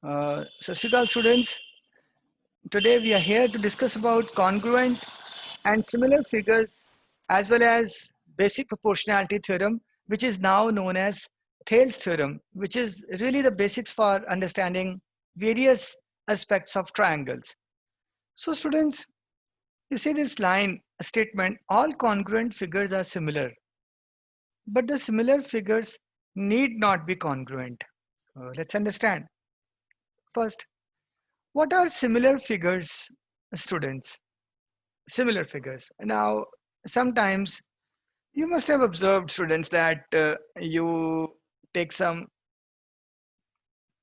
Sat Shri Akal students, today we are here to discuss about congruent and similar figures as well as basic proportionality theorem, which is now known as Thales theorem, which is really the basics for understanding various aspects of triangles. So students, you see this line statement, all congruent figures are similar, but the similar figures need not be congruent. Let's understand. First, what are similar figures, students? Similar figures. Now, sometimes you must have observed, students, that you take some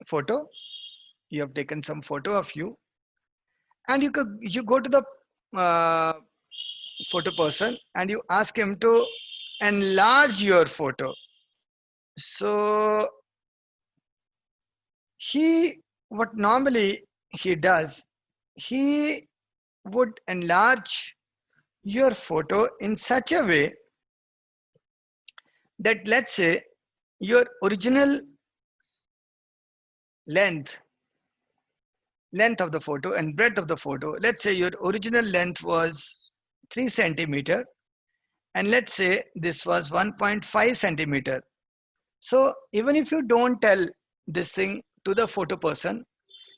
photo, you have taken some photo of you, and you go to the uh, photo person and you ask him to enlarge your photo. So what normally he does, he would enlarge your photo in such a way that, let's say, your original length of the photo and breadth of the photo, let's say your original length was 3 centimeter, and let's say this was 1.5 centimeter. So even if you don't tell this thing to the photo person,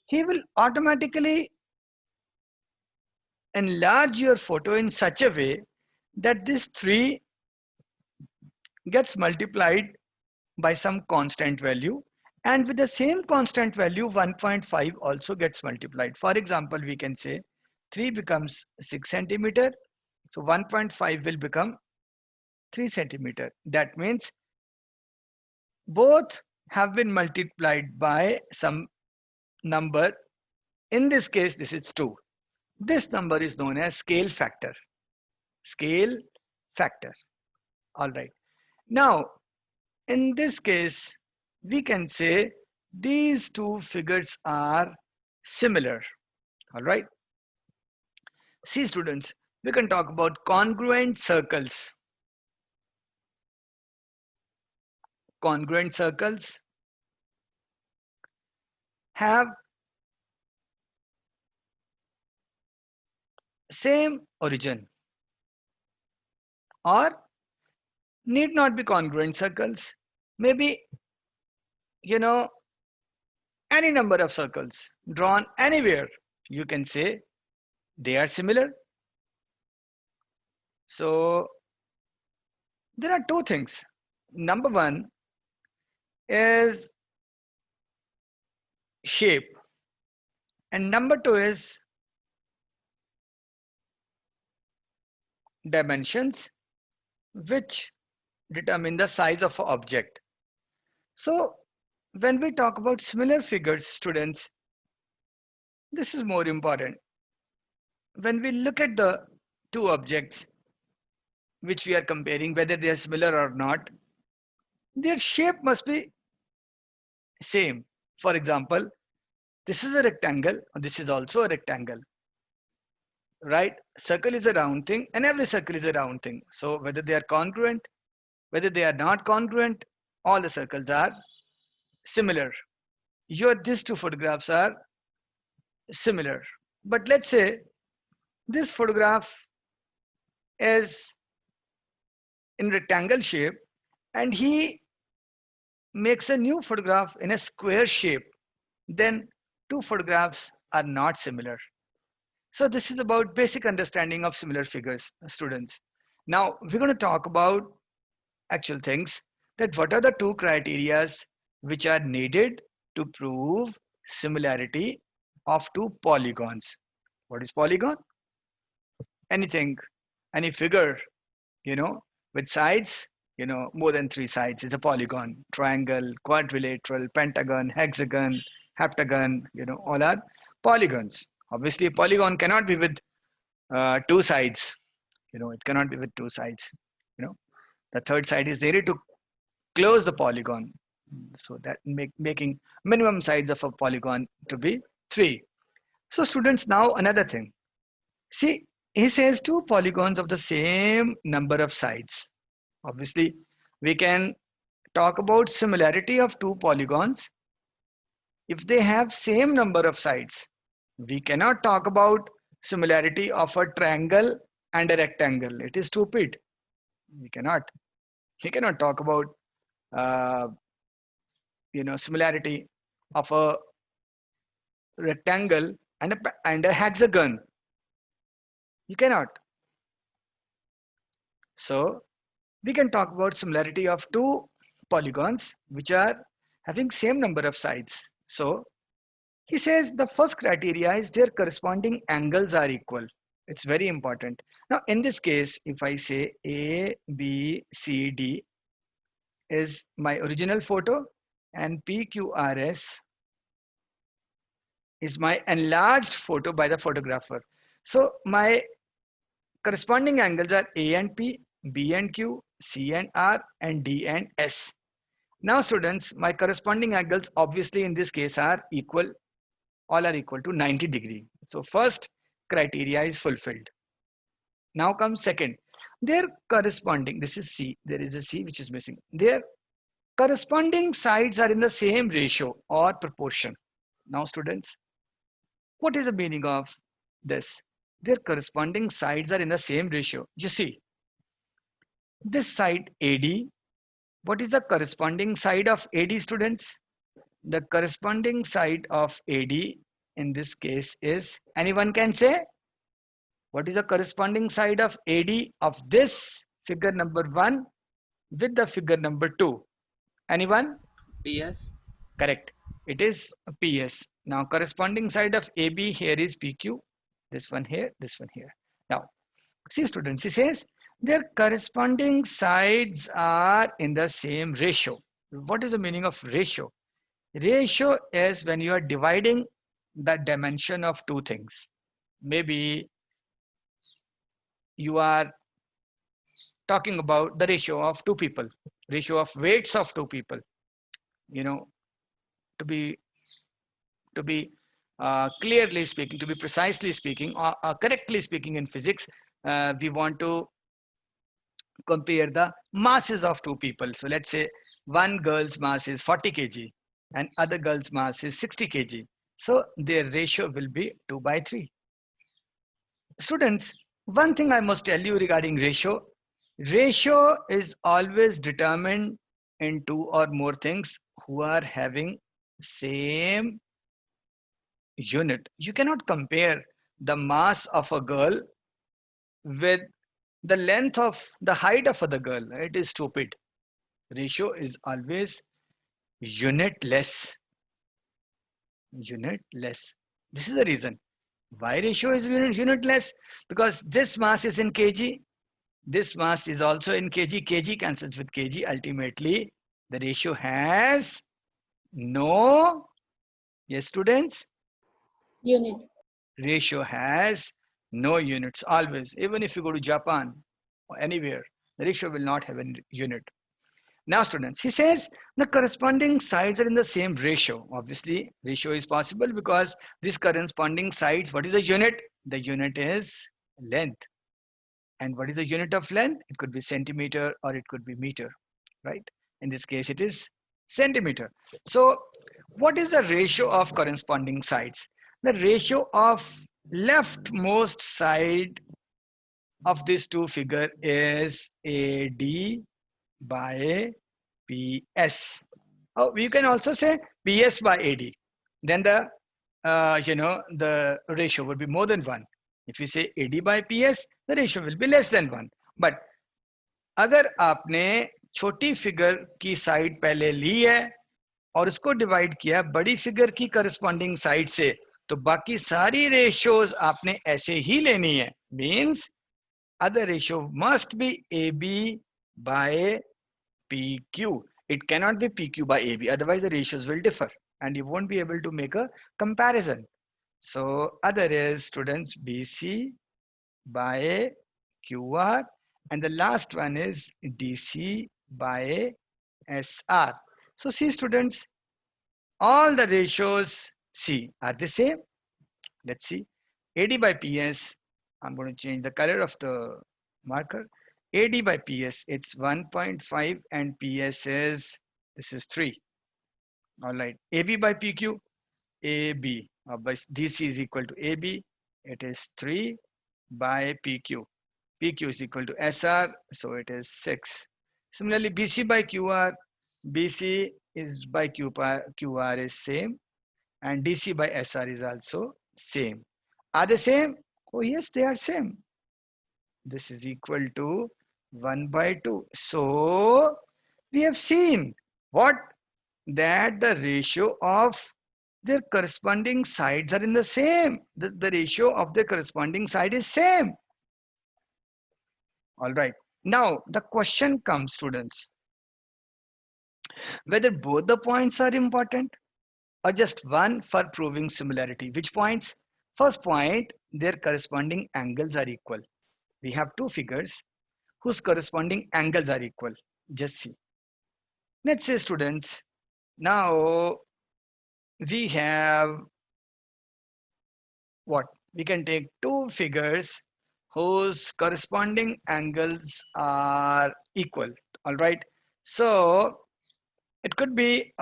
he will automatically enlarge your photo in such a way that this 3 gets multiplied by some constant value, and with the same constant value 1.5 also gets multiplied. For example, we can say 3 becomes 6 centimeter, so 1.5 will become 3 centimeter. That means both have been multiplied by some number. In this case, this is 2. This number is known as scale factor. Scale factor. All right. Now, in this case, we can say these two figures are similar. All right. See, students, we can talk about congruent circles. Congruent circles have same origin or need not be congruent circles. Maybe, any number of circles drawn anywhere, you can say they are similar. So there are two things. Number one is shape, and number two is dimensions, which determine the size of an object. So when we talk about similar figures, students, this is more important. When we look at the two objects which we are comparing, whether they are similar or not, their shape must be same. For example, this is a rectangle, this is also a rectangle, right? Circle is a round thing and every circle is a round thing. So whether they are congruent, whether they are not congruent, all the circles are similar. These two photographs are similar. But let's say this photograph is in rectangle shape and he makes a new photograph in a square shape, then two photographs are not similar. So this is about basic understanding of similar figures, students. Now we're going to talk about actual things, that what are the two criterias which are needed to prove similarity of two polygons. What is polygon? Anything, any figure, with sides, more than 3 sides is a polygon. Triangle, quadrilateral, pentagon, hexagon, heptagon, all are polygons. Obviously, a polygon cannot be with 2 sides. It cannot be with 2 sides. The third side is needed to close the polygon. So that making minimum sides of a polygon to be 3. So students, now another thing. See, he says 2 polygons of the same number of sides. Obviously, we can talk about similarity of 2 polygons if they have same number of sides. We cannot talk about similarity of a triangle and a rectangle. It is stupid. We cannot. We cannot talk about uh, similarity of a rectangle and a hexagon. You cannot. So we can talk about similarity of two polygons which are having same number of sides. So he says the first criteria is their corresponding angles are equal. It's very important. Now in this case, if I say A, B, C, D is my original photo and PQRS is my enlarged photo by the photographer. So my corresponding angles are A and P, B and Q, C and R, and D and S. Now students, my corresponding angles obviously in this case are equal, all are equal to 90 degree. So first criteria is fulfilled. Now comes second, their corresponding, this is C, there is a C which is missing. Their corresponding sides are in the same ratio or proportion. Now students, what is the meaning of this? Their corresponding sides are in the same ratio. You see, this side AD, what is the corresponding side of AD students? The corresponding side of AD in this case is, anyone can say? What is the corresponding side of AD of this figure number 1 with the figure number 2? Anyone? PS. Correct. It is PS. Now corresponding side of AB here is PQ. This one here, this one here. Now, see students, he says, their corresponding sides are in the same ratio. What is the meaning of ratio? Ratio is when you are dividing the dimension of two things. Maybe you are talking about the ratio of two people, ratio of weights of two people. You know, to be clearly speaking, to be precisely speaking, or correctly speaking in physics, we want to compare the masses of two people. So let's say one girl's mass is 40 kg and other girl's mass is 60 kg. So their ratio will be 2/3. Students, one thing I must tell you regarding ratio, ratio is always determined in two or more things who are having same unit. You cannot compare the mass of a girl with the length of the height of other girl. It is stupid. Ratio is always unitless. Unitless. This is the reason why ratio is unitless, because this mass is in kg, this mass is also in kg, kg cancels with kg. Ultimately the ratio has no, yes students, unit. Ratio has no units always. Even if you go to Japan or anywhere, the ratio will not have a unit. Now students, he says the corresponding sides are in the same ratio. Obviously ratio is possible because these corresponding sides, what is the unit? The unit is length. And what is the unit of length? It could be centimeter or it could be meter, right? In this case it is centimeter. So what is the ratio of corresponding sides? The ratio of leftmost side of these two figure is AD by PS. Oh, you can also say PS by AD. Then the the ratio would be more than 1. If you say AD by PS, the ratio will be less than 1. But अगर आपने छोटी figure की side पहले ली है और उसको divide किया बड़ी फिगर की करस्पॉन्डिंग साइड से, तो बाकी सारी रेशियोज आपने ऐसे ही लेनी है. Means other ratio must be AB by PQ. It cannot be PQ by AB, otherwise the ratios will differ and you won't be able to make a comparison. So other is students BC by QR, and the last one is DC by SR. So see students, all the ratios C are the same. Let's see. AD by PS, I'm going to change the color of the marker. AD by PS, it's 1.5 and PS is, this is 3. All right. AB by PQ, AB, by DC is equal to AB, it is 3 by PQ. PQ is equal to SR, so it is 6. Similarly, BC by QR, BC is by QR is same, and DC by SR is also same. Are they same? Oh yes, they are same. This is equal to 1 by 2. So we have seen what? That the ratio of their corresponding sides are in the same. The ratio of their corresponding side is same. All right. Now the question comes, students, whether both the points are important or just one for proving similarity. Which points? First point, their corresponding angles are equal. We have two figures whose corresponding angles are equal. Just see. Let's say, students, now we have what? We can take two figures whose corresponding angles are equal. All right. So it could be,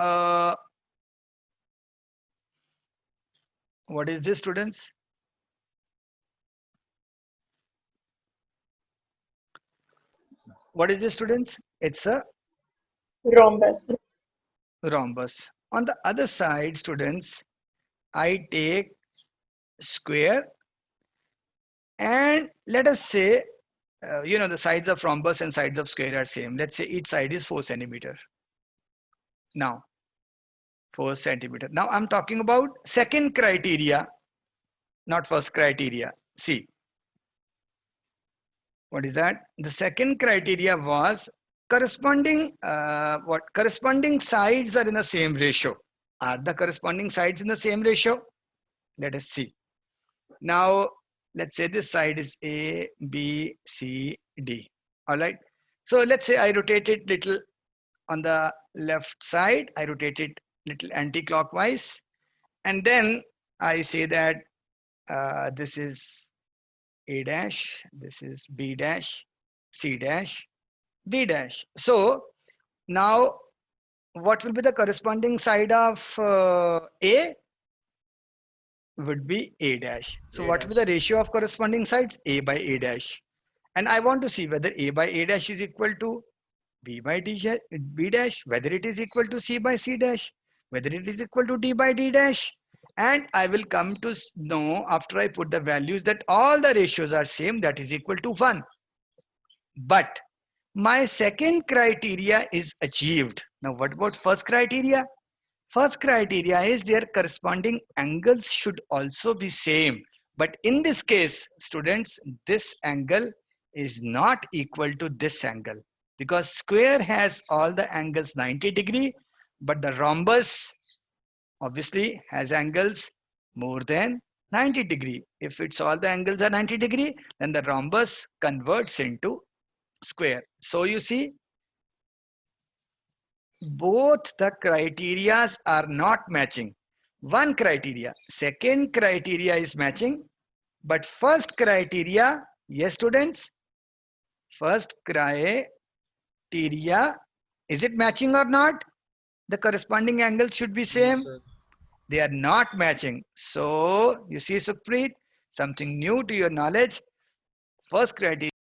what is this, students? What is this, students? It's a Rhombus. rhombus. On the other side, students, I take square, and let us say, the sides of rhombus and sides of square are same. Let's say each side is 4 centimeter. Now, 4 centimeter. Now I'm talking about second criteria, not first criteria. See, what is that? The second criteria was corresponding, corresponding sides are in the same ratio. Are the corresponding sides in the same ratio? Let us see. Now, let's say this side is A, B, C, D. All right. So let's say I rotate it little on the left side. I rotate it little anti-clockwise. And then I say that this is A dash, this is B dash, C dash, D dash. So now what will be the corresponding side of A? Would be A dash. So what will be the ratio of corresponding sides? A by A dash. And I want to see whether A by A dash is equal to B by B dash, whether it is equal to C by C dash, whether it is equal to D by D dash. And I will come to know after I put the values that all the ratios are same, that is equal to 1. But my second criteria is achieved. Now what about first criteria? First criteria is their corresponding angles should also be same. But in this case, students, this angle is not equal to this angle, because square has all the angles 90 degree, but the rhombus obviously has angles more than 90 degree. If it's all the angles are 90 degree, then the rhombus converts into square. So you see, both the criterias are not matching. One criteria, second criteria is matching, but first criteria, yes students, first criteria, is it matching or not? The corresponding angles should be same. Yes, they are not matching. So you see, Sukhpreet, something new to your knowledge. First criteria